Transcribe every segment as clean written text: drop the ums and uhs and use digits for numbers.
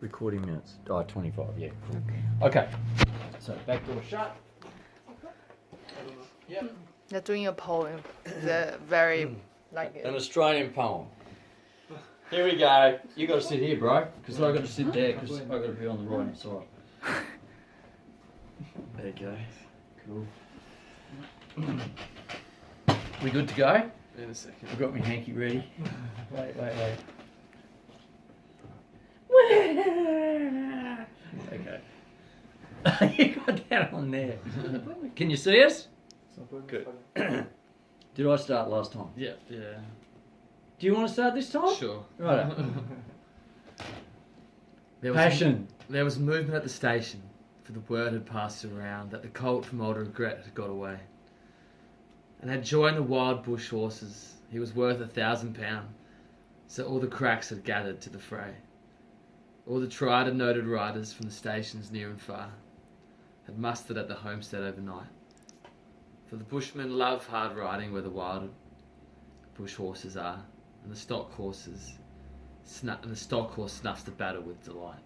recording minutes. 25, yeah. Okay. Okay. So back door shut. Yep. They're doing a poem. They're very like An it. Australian poem. Here we go. You got to sit here, bro, because I got to sit there because I got to be on the right hand side. There you go. Cool. We good to go? In a second. I've got my hanky ready. Wait. Okay. You got that on there. Can you see us? Good. Did I start last time? Yeah. Do you want to start this time? Sure. Right. Passion. There was movement at the station, for the word had passed around that the colt from old regret had got away, and had joined the wild bush horses. He was worth £1,000, so all the cracks had gathered to the fray. All the tried and noted riders from the stations near and far had mustered at the homestead overnight. For the bushmen love hard riding where the wild bush horses are, and the stock horse snuffs the battle with delight.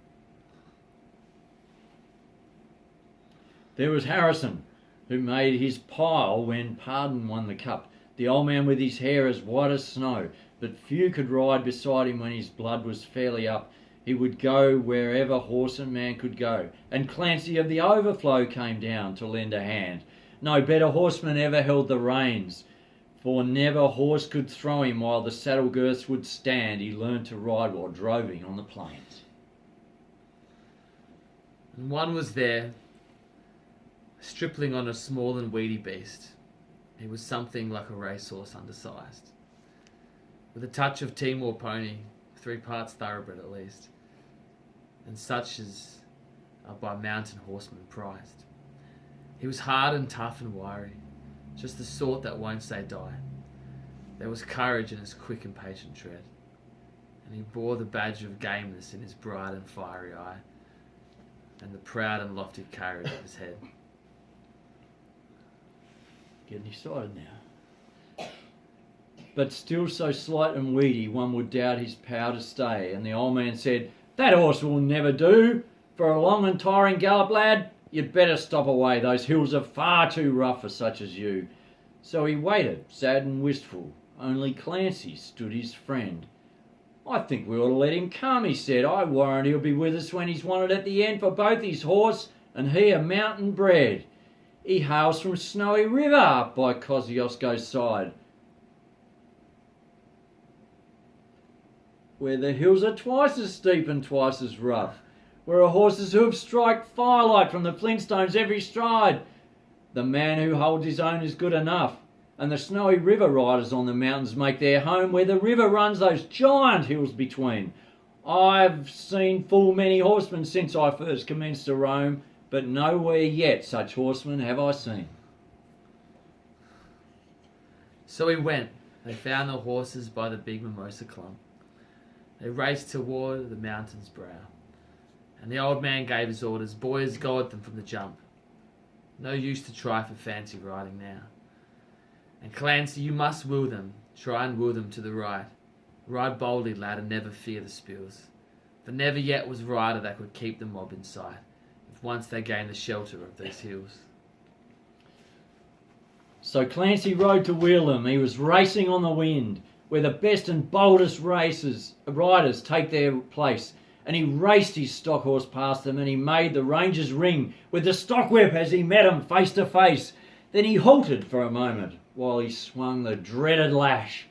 There was Harrison, who made his pile when Pardon won the cup. The old man with his hair as white as snow, but few could ride beside him when his blood was fairly up. He would go wherever horse and man could go. And Clancy of the Overflow came down to lend a hand. No better horseman ever held the reins, for never horse could throw him while the saddle girths would stand. He learned to ride while droving on the plains. And one was there, stripling on a small and weedy beast. He was something like a racehorse undersized, with a touch of Timor pony, 3 parts thoroughbred at least, and such as are by mountain horsemen prized. He was hard and tough and wiry, just the sort that won't say die. There was courage in his quick and patient tread, and he bore the badge of gameness in his bright and fiery eye, and the proud and lofty carriage of his head. Getting excited now. But still so slight and weedy, one would doubt his power to stay. And the old man said, "That horse will never do. For a long and tiring gallop, lad, you'd better stop away. Those hills are far too rough for such as you." So he waited, sad and wistful. Only Clancy stood his friend. "I think we ought to let him come," he said. "I warrant he'll be with us when he's wanted at the end, for both his horse and he are mountain bred. He hails from Snowy River up by Kosciuszko's side, where the hills are twice as steep and twice as rough, where a horse's hoofs strike firelight from the flintstones every stride. The man who holds his own is good enough, and the Snowy River riders on the mountains make their home where the river runs those giant hills between. I've seen full many horsemen since I first commenced to roam, but nowhere yet such horsemen have I seen." So he went. They found the horses by the big mimosa clump. They raced toward the mountain's brow, and the old man gave his orders. Boys, go at them from the jump. No use to try for fancy riding now. And Clancy, you must woo them. Try and woo them to the right. Ride boldly, lad, and never fear the spills. For never yet was rider that could keep the mob in sight, if once they gain the shelter of these hills. So Clancy rode to Wheelham. He was racing on the wind, where the best and boldest riders take their place. And he raced his stock horse past them, and he made the rangers ring with the stock whip as he met them face to face. Then he halted for a moment while he swung the dreaded lash.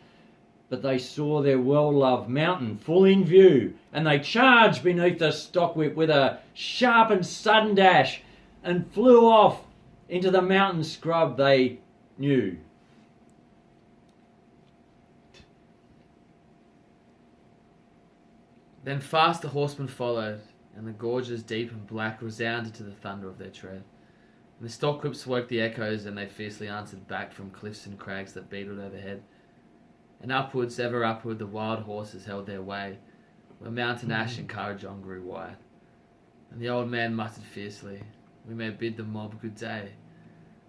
But they saw their well-loved mountain full in view, and they charged beneath the stock whip with a sharp and sudden dash, and flew off into the mountain scrub they knew. Then fast the horsemen followed, and the gorges deep and black resounded to the thunder of their tread. And the stock whips woke the echoes, and they fiercely answered back from cliffs and crags that beetled overhead. And upwards, ever upward, the wild horses held their way, where mountain ash and Currajong grew wide. And the old man muttered fiercely, "We may bid the mob good day.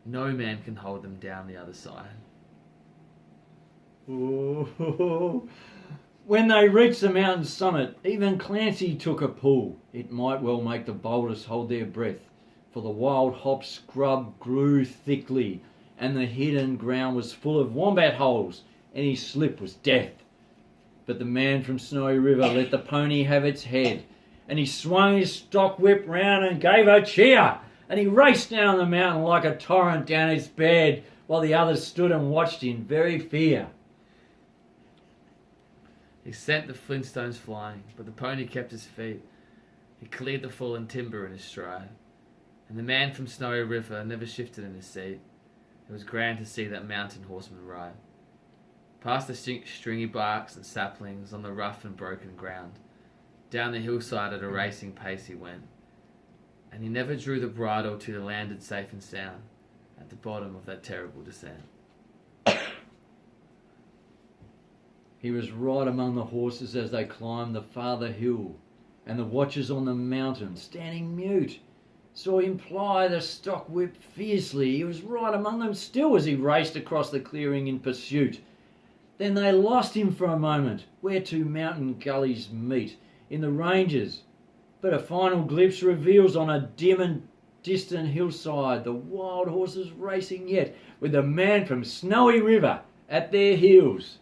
No man can hold them down the other side." Ooh, When they reached the mountain summit, even Clancy took a pull. It might well make the boldest hold their breath, for the wild hop scrub grew thickly, and the hidden ground was full of wombat holes. Any slip was death. But the man from Snowy River let the pony have its head, and he swung his stock whip round and gave a cheer, and he raced down the mountain like a torrent down its bed, while the others stood and watched in very fear. He sent the flintstones flying, but the pony kept his feet. He cleared the fallen timber in his stride, and the man from Snowy River never shifted in his seat. It was grand to see that mountain horseman ride. Past the stringy barks and saplings on the rough and broken ground, down the hillside at a racing pace he went, and he never drew the bridle till he landed safe and sound at the bottom of that terrible descent. He was right among the horses as they climbed the farther hill, and the watchers on the mountain, standing mute, saw him ply the stock whip fiercely. He was right among them still as he raced across the clearing in pursuit. Then they lost him for a moment, where two mountain gullies meet, in the ranges. But a final glimpse reveals on a dim and distant hillside the wild horses racing yet, with the man from Snowy River at their heels.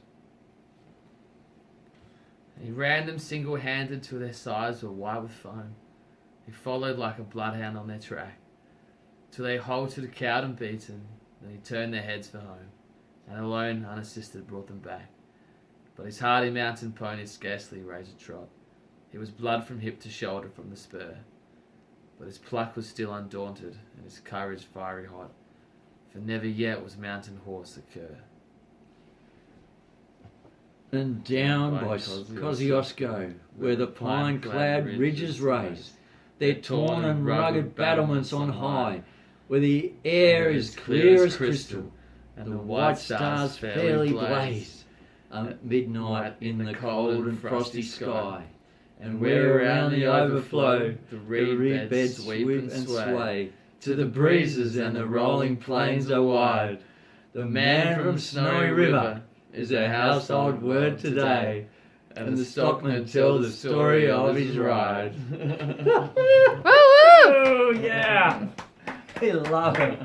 He ran them single-handed till their sides were white with foam. He followed like a bloodhound on their track, till they halted cowed and beaten. Then he turned their heads for home, and alone, unassisted, brought them back. But his hardy mountain pony scarcely raised a trot. He was blood from hip to shoulder from the spur, but his pluck was still undaunted, and his courage fiery hot, for never yet was mountain horse a cur. And down by Kosciuszko, where the pine-clad ridges raise their torn and rugged battlements on high, where the air is clear as crystal, and the white stars fairly blaze, at midnight in the cold and frosty sky, and where around the overflow the reed beds sweep and sway, to the breezes and the rolling plains are wide. The man from Snowy River is a household word today, and the stockmen tell the story of his ride. Woo woo! Oh, yeah! We love it.